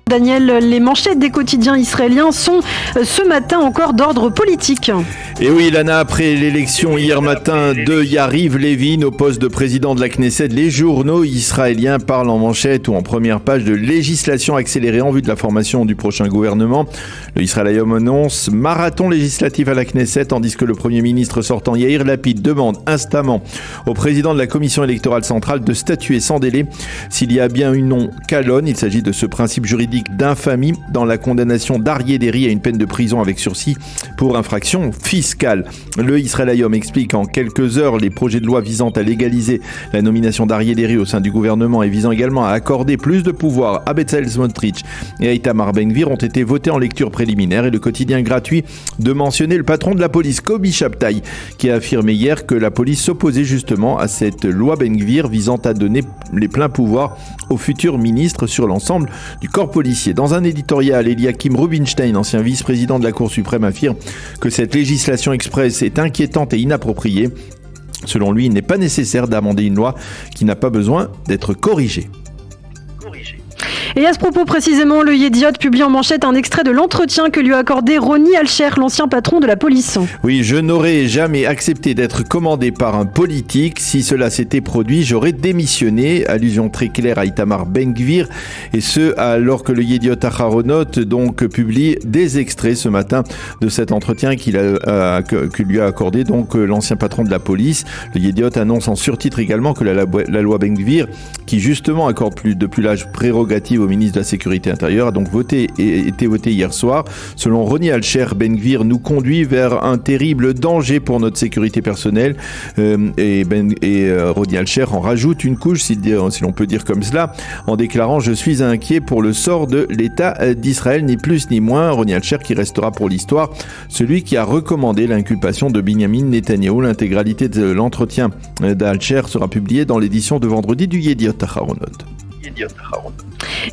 Daniel, les manchettes des quotidiens israéliens sont ce matin encore d'ordre politique. Et oui, Lana, après l'élection hier matin de Yariv Levin au poste de président de la Knesset, les journaux israéliens parlent en manchette ou en première page de législation accélérée en vue de la formation du prochain gouvernement. Le Israël Hayom annonce marathon législatif à la Knesset, tandis que le Premier ministre sortant Yair Lapid demande instamment au président de la commission électorale centrale de statuer sans délai s'il y a bien une non-calonne. Il s'agit de ce principe juridique d'infamie dans la condamnation d'Aryeh Deri à une peine de prison avec sursis pour infraction fiscale. Le Israël Hayom explique en quelques heures les projets de loi visant à légaliser la nomination d'Aryeh Deri au sein du gouvernement et visant également à accorder plus de pouvoir à Bezalel Smotrich et à Itamar Ben-Gvir ont été votés en lecture préliminaire, et le quotidien gratuit de mentionner le patron de la police, Kobi Shabtai, qui a affirmé hier que la police s'opposait justement à cette loi Ben-Gvir visant à donner les pleins pouvoirs au futur ministre sur l'ensemble du corps policier. Dans un éditorial, Eliakim Rubinstein, ancien vice-président de la Cour suprême, affirme que cette législation express est inquiétante et inappropriée. Selon lui, il n'est pas nécessaire d'amender une loi qui n'a pas besoin d'être corrigée. Et à ce propos précisément, le Yediot publie en manchette un extrait de l'entretien que lui a accordé Roni Alcher, l'ancien patron de la police. Oui, je n'aurais jamais accepté d'être commandé par un politique. Si cela s'était produit, j'aurais démissionné. Allusion très claire à Itamar Ben-Gvir, et ce alors que le Yediot Aharonot donc publie des extraits ce matin de cet entretien que lui a accordé donc l'ancien patron de la police. Le Yediot annonce en surtitre également que la loi Ben-Gvir, qui justement accorde plus l'âge prérogative au ministre de la Sécurité intérieure, a donc été votée hier soir. Selon Roni Alcher, Ben-Gvir nous conduit vers un terrible danger pour notre sécurité personnelle. Et Roni Alcher en rajoute une couche, si l'on peut dire comme cela, en déclarant « Je suis inquiet pour le sort de l'État d'Israël, ni plus ni moins ». Roni Alcher qui restera pour l'histoire celui qui a recommandé l'inculpation de Binyamin Netanyahou. L'intégralité de l'entretien d'Alcher sera publiée dans l'édition de vendredi du Yediot Aharonot.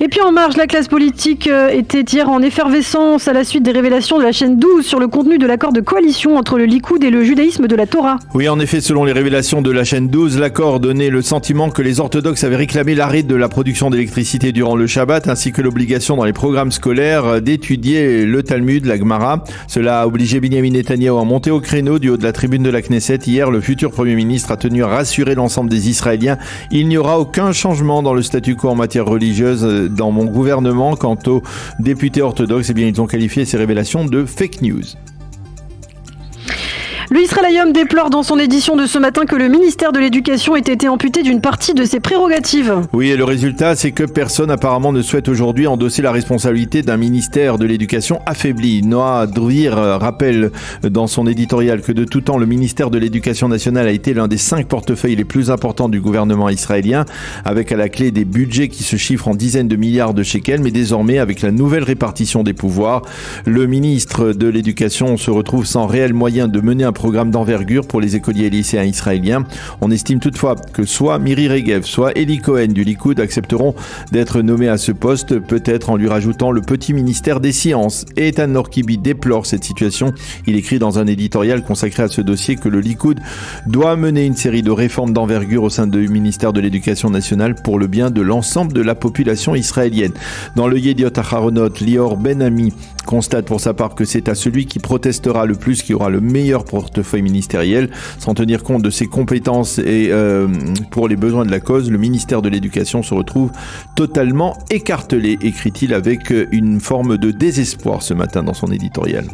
Et puis en marge, la classe politique était hier en effervescence à la suite des révélations de la chaîne 12 sur le contenu de l'accord de coalition entre le Likoud et le judaïsme de la Torah. Oui, en effet, selon les révélations de la chaîne 12, l'accord donnait le sentiment que les orthodoxes avaient réclamé l'arrêt de la production d'électricité durant le Shabbat, ainsi que l'obligation dans les programmes scolaires d'étudier le Talmud, la Gemara. Cela a obligé Binyamin Netanyahou à monter au créneau du haut de la tribune de la Knesset. Hier, le futur Premier ministre a tenu à rassurer l'ensemble des Israéliens. Il n'y aura aucun changement dans le statu quo en matière religieuse dans mon gouvernement. Quant aux députés orthodoxes, ils ont qualifié ces révélations de fake news. Le Israël Hayom déplore dans son édition de ce matin que le ministère de l'Éducation ait été amputé d'une partie de ses prérogatives. Oui, et le résultat, c'est que personne apparemment ne souhaite aujourd'hui endosser la responsabilité d'un ministère de l'Éducation affaibli. Noah Dvir rappelle dans son éditorial que de tout temps, le ministère de l'Éducation nationale a été l'un des 5 portefeuilles les plus importants du gouvernement israélien, avec à la clé des budgets qui se chiffrent en dizaines de milliards de shekels. Mais désormais, avec la nouvelle répartition des pouvoirs, le ministre de l'Éducation se retrouve sans réel moyen de mener un programme d'envergure pour les écoliers et lycéens israéliens. On estime toutefois que soit Miri Regev, soit Eli Cohen du Likoud accepteront d'être nommés à ce poste, peut-être en lui rajoutant le petit ministère des sciences. Et Eitan Norkibi déplore cette situation. Il écrit dans un éditorial consacré à ce dossier que le Likoud doit mener une série de réformes d'envergure au sein du ministère de l'Éducation nationale pour le bien de l'ensemble de la population israélienne. Dans le Yediot Aharonot, Lior Ben-Ami constate pour sa part que c'est à celui qui protestera le plus qui aura le meilleur portefeuille ministériel. Sans tenir compte de ses compétences et pour les besoins de la cause, le ministère de l'Éducation se retrouve totalement écartelé, écrit-il avec une forme de désespoir ce matin dans son éditorial.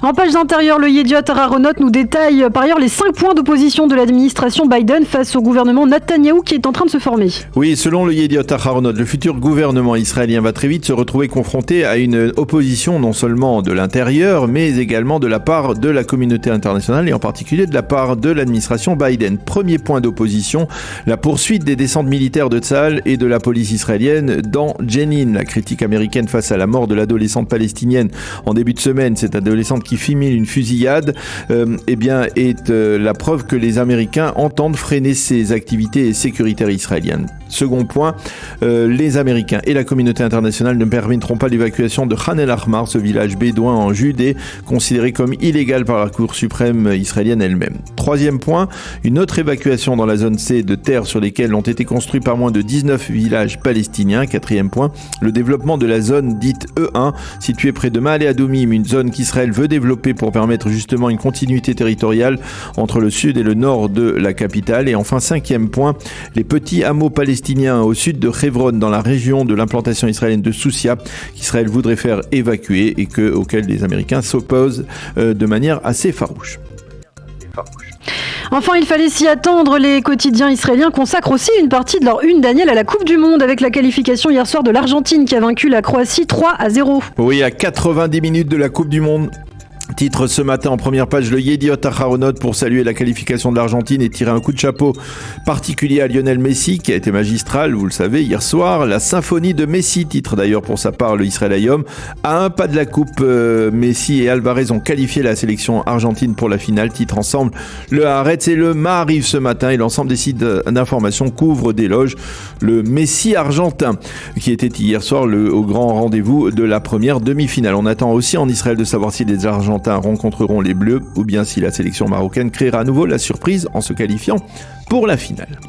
En page intérieure, le Yediot Aharonot nous détaille par ailleurs les 5 points d'opposition de l'administration Biden face au gouvernement Netanyahou qui est en train de se former. Oui, selon le Yediot Aharonot, le futur gouvernement israélien va très vite se retrouver confronté à une opposition non seulement de l'intérieur, mais également de la part de la communauté internationale et en particulier de la part de l'administration Biden. Premier point d'opposition, la poursuite des descentes militaires de Tzahal et de la police israélienne dans Jenin. La critique américaine face à la mort de l'adolescente palestinienne en début de semaine, cette adolescente qui filme une fusillade est la preuve que les Américains entendent freiner ces activités sécuritaires israéliennes. Second point, les Américains et la communauté internationale ne permettront pas l'évacuation de Khan el-Ahmar, ce village bédouin en Judée, considéré comme illégal par la Cour suprême israélienne elle-même. Troisième point, une autre évacuation dans la zone C de terres sur lesquelles ont été construits par moins de 19 villages palestiniens. Quatrième point, le développement de la zone dite E1, située près de Ma'ale Adomim, une zone qu'Israël veut développer pour permettre justement une continuité territoriale entre le sud et le nord de la capitale. Et enfin, cinquième point, les petits hameaux palestiniens au sud de Hebron, dans la région de l'implantation israélienne de Sousia, qu'Israël voudrait faire évacuer et auxquels les Américains s'opposent de manière assez farouche. Enfin, il fallait s'y attendre, les quotidiens israéliens consacrent aussi une partie de leur une, Daniel, à la Coupe du Monde, avec la qualification hier soir de l'Argentine qui a vaincu la Croatie 3-0. Oui, à 90 minutes de la Coupe du Monde. Titre ce matin en première page, le Yediot Aharonot pour saluer la qualification de l'Argentine et tirer un coup de chapeau particulier à Lionel Messi qui a été magistral, vous le savez, hier soir. La symphonie de Messi, titre d'ailleurs pour sa part le Israël Hayom. À un pas de la coupe, Messi et Alvarez ont qualifié la sélection argentine pour la finale. Titre ensemble le Haaretz et le Maariv ce matin et l'ensemble des sites d'information couvrent d'éloges le Messi argentin qui était hier soir au grand rendez-vous de la première demi-finale. On attend aussi en Israël de savoir si les Argentins rencontreront les Bleus ou bien si la sélection marocaine créera à nouveau la surprise en se qualifiant pour la finale.